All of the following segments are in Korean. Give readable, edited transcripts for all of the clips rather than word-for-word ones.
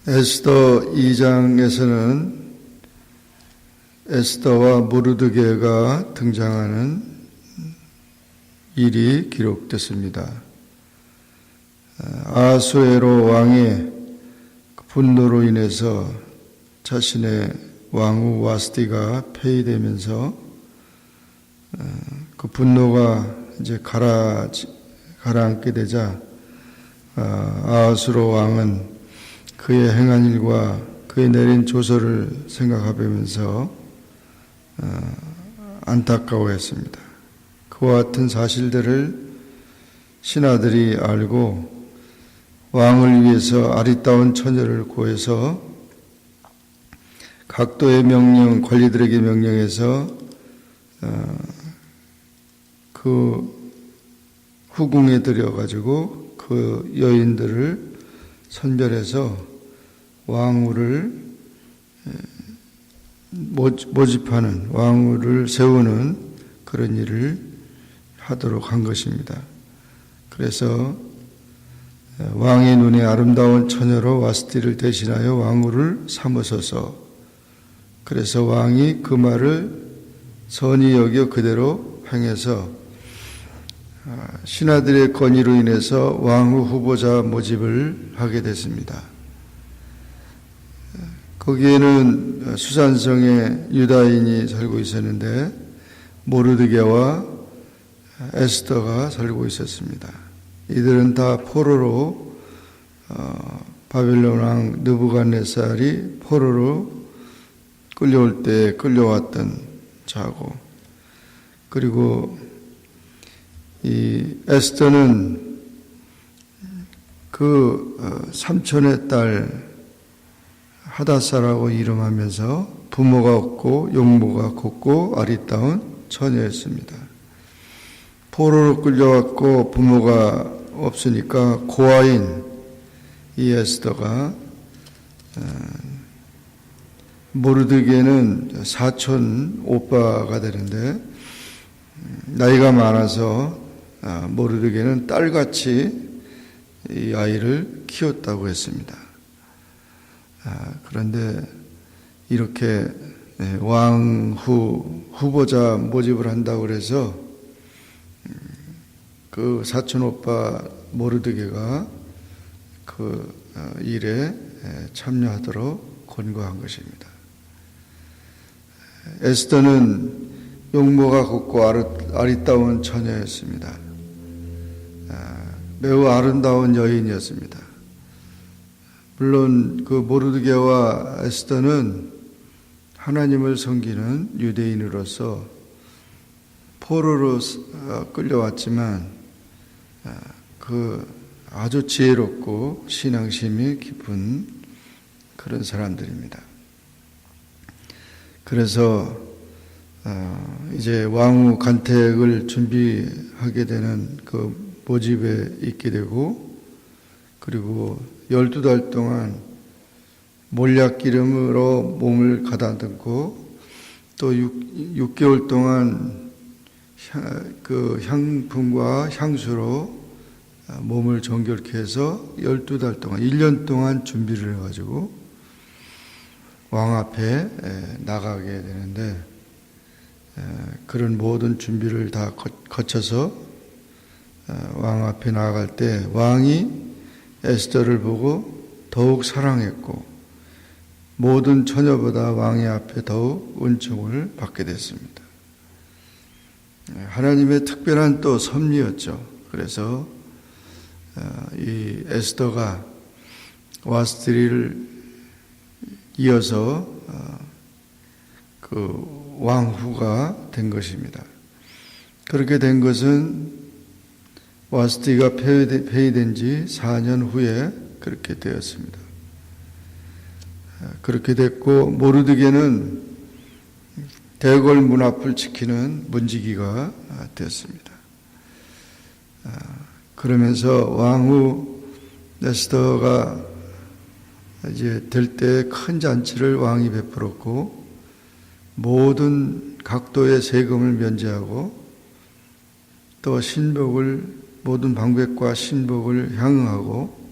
에스더 2장에서는 에스더와 모르드게가 등장하는 일이 기록됐습니다. 아하수에로 왕의 분노로 인해서 자신의 왕후 와스티가 폐위되면서 그 분노가 이제 가라앉게 되자 아하수로 왕은 그의 행한 일과 그의 내린 조서를 생각하면서 안타까워했습니다. 그와 같은 사실들을 신하들이 알고 왕을 위해서 아리따운 처녀를 구해서 각도의 명령, 관리들에게 명령해서 그 후궁에 들여가지고 그 여인들을 선별해서 왕후를 모집하는, 왕후를 세우는 그런 일을 하도록 한 것입니다. 그래서 왕의 눈에 아름다운 처녀로 와스티를 대신하여 왕후를 삼으소서. 그래서 왕이 그 말을 선히 여겨 그대로 행해서 신하들의 건의로 인해서 왕후 후보자 모집을 하게 됐습니다. 거기에는 수산성에 유다인이 살고 있었는데 모르드게와 에스더가 살고 있었습니다. 이들은 다 포로로 바벨론 왕 느부갓네살이 포로로 끌려올 때 끌려왔던 자고, 그리고 이 에스더는 그 삼촌의 딸 하다사라고 이름하면서 부모가 없고 용모가 곱고 아리따운 처녀였습니다. 포로로 끌려왔고 부모가 없으니까 고아인 이 에스더가 모르드게는 사촌 오빠가 되는데 나이가 많아서 모르드게는 딸같이 이 아이를 키웠다고 했습니다. 그런데 이렇게 왕후 후보자 모집을 한다고 해서 그 사촌 오빠 모르드게가 그 일에 참여하도록 권고한 것입니다. 에스더는 용모가 곱고 아리따운 처녀였습니다. 매우 아름다운 여인이었습니다. 물론 그 모르드게와 에스더는 하나님을 섬기는 유대인으로서 포로로 끌려왔지만 그 아주 지혜롭고 신앙심이 깊은 그런 사람들입니다. 그래서 이제 왕후 간택을 준비하게 되는 그 모집에 있게 되고, 그리고 12달 동안 몰약 기름으로 몸을 가다듬고 또 6개월 동안 그 향품과 향수로 몸을 정결케 해서 12달 동안 1년 동안 준비를 해가지고 왕 앞에 나가게 되는데, 그런 모든 준비를 다 거쳐서 왕 앞에 나아갈 때 왕이 에스더를 보고 더욱 사랑했고 모든 처녀보다 왕의 앞에 더욱 은총을 받게 됐습니다. 하나님의 특별한 또 섭리였죠. 그래서 이 에스더가 와스티를 이어서 그 왕후가 된 것입니다. 그렇게 된 것은 와스티가 폐위된 지 4년 후에 그렇게 되었습니다. 그렇게 됐고, 모르드게는 대궐 문 앞을 지키는 문지기가 되었습니다. 그러면서 왕후 에스더가 이제 될 때 큰 잔치를 왕이 베풀었고 모든 각도의 세금을 면제하고 또 모든 방백과 신복을 향응하고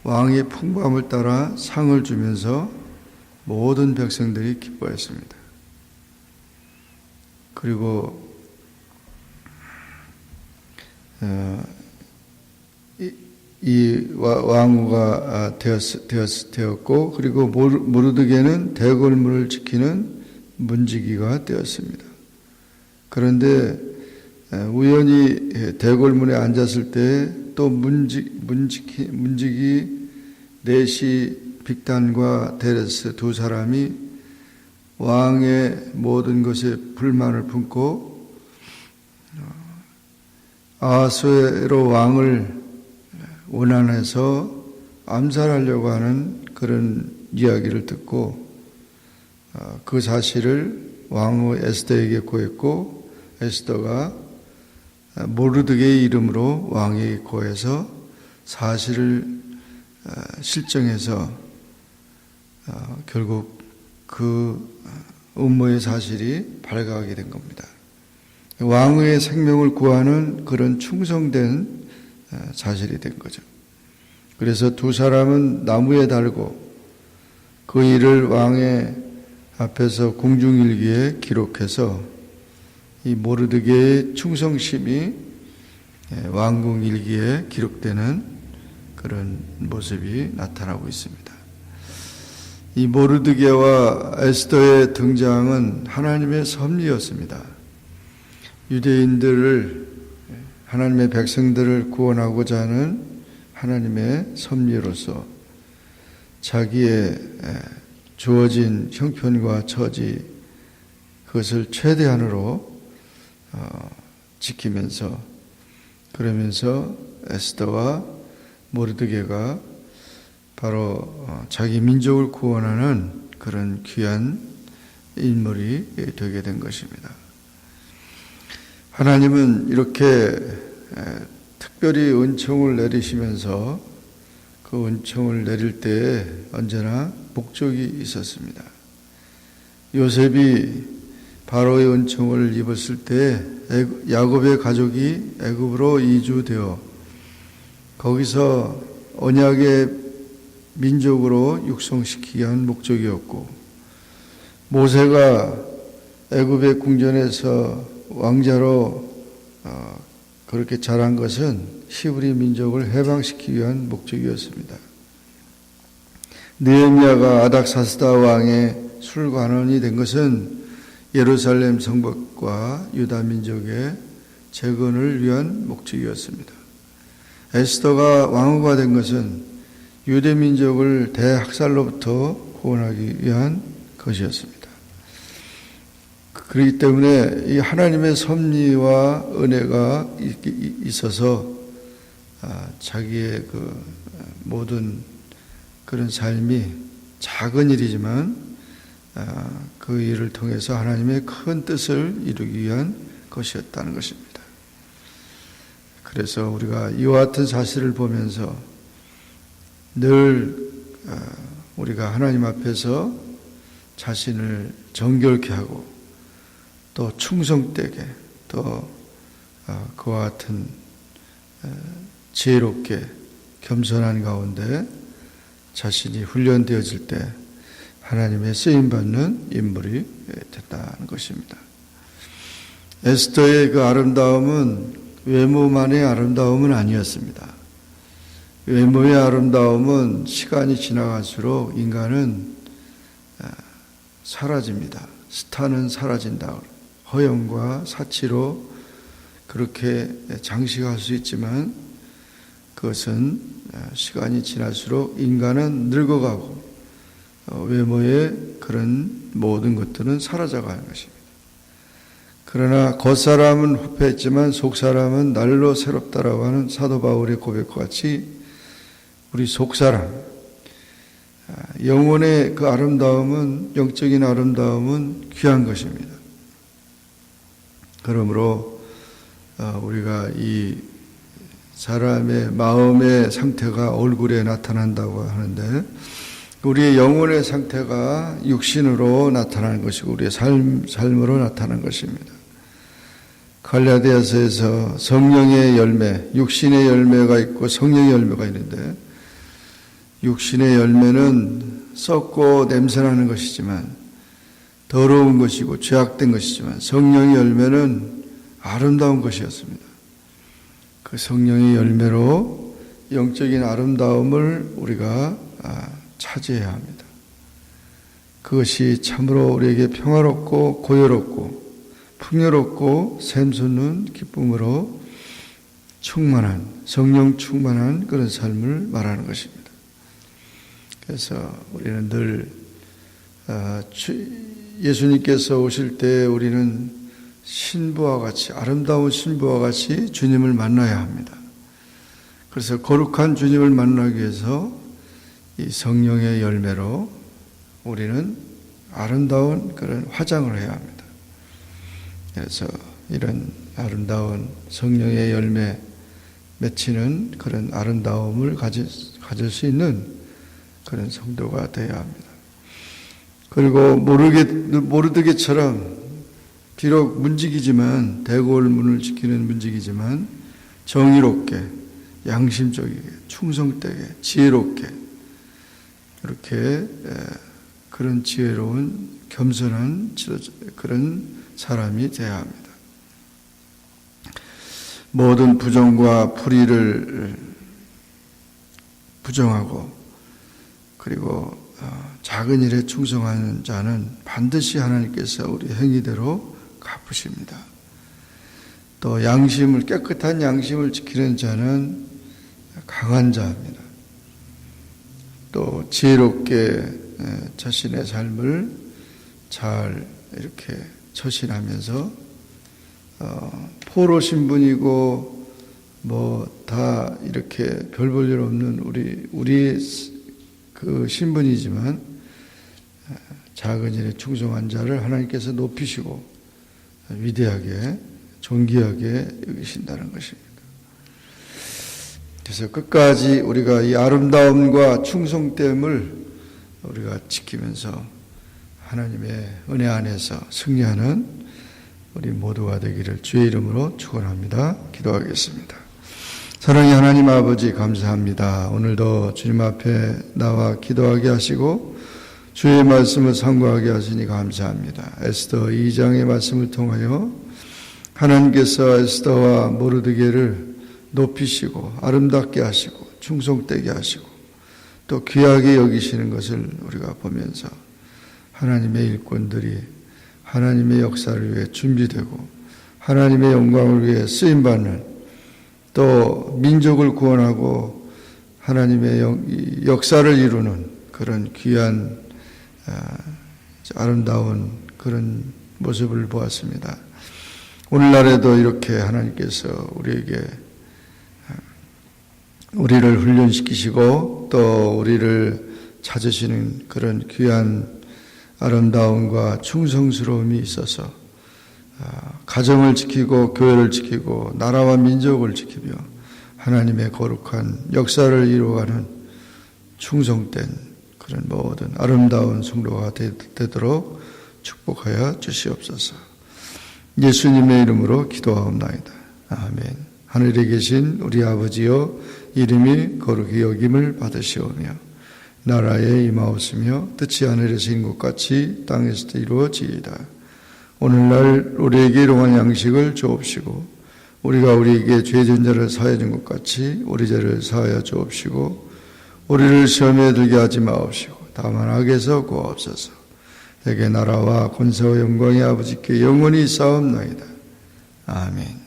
왕의 풍부함을 따라 상을 주면서 모든 백성들이 기뻐했습니다. 그리고 이 왕후가 되었고 그리고 모르드게는 대궐문을 지키는 문지기가 되었습니다. 그런데 우연히 대궐문에 앉았을 때 또 문지기 넷이 빅단과 데레스 두 사람이 왕의 모든 것에 불만을 품고 아하수에로 왕을 원한해서 암살하려고 하는 그런 이야기를 듣고 그 사실을 왕후 에스더에게 고했고 에스더가 모르드게의 이름으로 왕에게 고해서 사실을 실정해서 결국 그 음모의 사실이 발각하게 된 겁니다. 왕의 생명을 구하는 그런 충성된 사실이 된 거죠. 그래서 두 사람은 나무에 달고 그 일을 왕의 앞에서 궁중일기에 기록해서 이 모르드게의 충성심이 왕궁일기에 기록되는 그런 모습이 나타나고 있습니다. 이 모르드게와 에스더의 등장은 하나님의 섭리였습니다. 유대인들을 하나님의 백성들을 구원하고자 하는 하나님의 섭리로서 자기의 주어진 형편과 처지 그것을 최대한으로 지키면서 그러면서 에스더와 모르드게가 바로 자기 민족을 구원하는 그런 귀한 인물이 되게 된 것입니다. 하나님은 이렇게 특별히 은총을 내리시면서 그 은총을 내릴 때에 언제나 목적이 있었습니다. 요셉이 바로의 은총을 입었을 때 야곱의 가족이 애굽으로 이주되어 거기서 언약의 민족으로 육성시키기 위한 목적이었고 모세가 애굽의 궁전에서 왕자로 그렇게 자란 것은 히브리 민족을 해방시키기 위한 목적이었습니다. 느헤미야가 아닥사스다 왕의 술관원이 된 것은 예루살렘 성벽과 유다 민족의 재건을 위한 목적이었습니다. 에스더가 왕후가 된 것은 유대 민족을 대학살로부터 구원하기 위한 것이었습니다. 그렇기 때문에 이 하나님의 섭리와 은혜가 있어서 자기의 그 모든 그런 삶이 작은 일이지만 그 일을 통해서 하나님의 큰 뜻을 이루기 위한 것이었다는 것입니다. 그래서 우리가 이와 같은 사실을 보면서 늘 우리가 하나님 앞에서 자신을 정결케 하고 또 충성되게 또 그와 같은 지혜롭게 겸손한 가운데 자신이 훈련되어질 때 하나님의 쓰임받는 인물이 됐다는 것입니다. 에스더의 그 아름다움은 외모만의 아름다움은 아니었습니다. 외모의 아름다움은 시간이 지나갈수록 인간은 사라집니다. 스타는 사라진다. 허영과 사치로 그렇게 장식할 수 있지만 그것은 시간이 지날수록 인간은 늙어가고 외모의 그런 모든 것들은 사라져가는 것입니다. 그러나 겉사람은 후패했지만 속사람은 날로 새롭다라고 하는 사도 바울의 고백과 같이 우리 속사람, 영혼의 그 아름다움은, 영적인 아름다움은 귀한 것입니다. 그러므로 우리가 이 사람의 마음의 상태가 얼굴에 나타난다고 하는데 우리의 영혼의 상태가 육신으로 나타나는 것이고 우리의 삶으로 나타나는 것입니다. 갈라디아서에서 성령의 열매, 육신의 열매가 있고 성령의 열매가 있는데, 육신의 열매는 썩고 냄새나는 것이지만 더러운 것이고 죄악된 것이지만, 성령의 열매는 아름다운 것이었습니다. 그 성령의 열매로 영적인 아름다움을 우리가 차지해야 합니다. 그것이 참으로 우리에게 평화롭고 고요롭고 풍요롭고 샘솟는 기쁨으로 충만한, 성령 충만한 그런 삶을 말하는 것입니다. 그래서 우리는 늘 예수님께서 오실 때 우리는 신부와 같이, 아름다운 신부와 같이 주님을 만나야 합니다. 그래서 거룩한 주님을 만나기 위해서 이 성령의 열매로 우리는 아름다운 그런 화장을 해야 합니다. 그래서 이런 아름다운 성령의 열매 맺히는 그런 아름다움을 가질 수 있는 그런 성도가 되어야 합니다. 그리고 모르드게처럼 비록 문지기지만, 대궐문을 지키는 문지기지만 정의롭게, 양심적이게, 충성되게, 지혜롭게, 이렇게 그런 지혜로운 겸손한 그런 사람이 되어야 합니다. 모든 부정과 불의를 부정하고, 그리고 작은 일에 충성하는 자는 반드시 하나님께서 우리 행위대로 갚으십니다. 또 깨끗한 양심을 지키는 자는 강한 자입니다. 또 지혜롭게 자신의 삶을 잘 이렇게 처신하면서 포로 신분이고 뭐 다 이렇게 별 볼 일 없는 우리의 그 신분이지만 작은 일에 충성한 자를 하나님께서 높이시고 위대하게 존귀하게 여기신다는 것입니다. 그래서 끝까지 우리가 이 아름다움과 충성됨을 우리가 지키면서 하나님의 은혜 안에서 승리하는 우리 모두가 되기를 주의 이름으로 축원합니다. 기도하겠습니다. 사랑의 하나님 아버지, 감사합니다. 오늘도 주님 앞에 나와 기도하게 하시고 주의 말씀을 상고하게 하시니 감사합니다. 에스더 2장의 말씀을 통하여 하나님께서 에스더와 모르드게를 높이시고 아름답게 하시고 충성되게 하시고 또 귀하게 여기시는 것을 우리가 보면서 하나님의 일꾼들이 하나님의 역사를 위해 준비되고 하나님의 영광을 위해 쓰임받는, 또 민족을 구원하고 하나님의 역사를 이루는 그런 귀한 아름다운 그런 모습을 보았습니다. 오늘날에도 이렇게 하나님께서 우리를 훈련시키시고 또 우리를 찾으시는 그런 귀한 아름다움과 충성스러움이 있어서 가정을 지키고 교회를 지키고 나라와 민족을 지키며 하나님의 거룩한 역사를 이루어가는 충성된 그런 모든 아름다운 성도가 되도록 축복하여 주시옵소서. 예수님의 이름으로 기도하옵나이다. 아멘. 하늘에 계신 우리 아버지여, 이름이 거룩히 여김을 받으시오며 나라에 임하옵으며 뜻이 하늘에서 이룬 것 같이 땅에서도 이루어지이다. 오늘날 우리에게 일용할 양식을 주옵시고 우리가 우리에게 죄진 자를 사하여 준 것 같이 우리 죄를 사하여 주옵시고 우리를 시험에 들게 하지 마옵시고 다만 악에서 구하옵소서. 대개 나라와 권세와 영광이 아버지께 영원히 있사옵나이다. 아멘.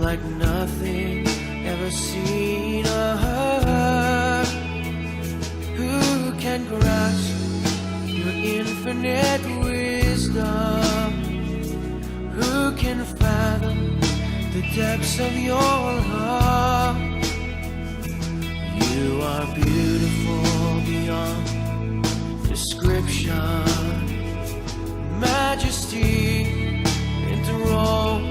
like nothing ever seen or heard. Who can grasp your infinite wisdom? Who can fathom the depths of your heart? You are beautiful beyond description, majesty enthroned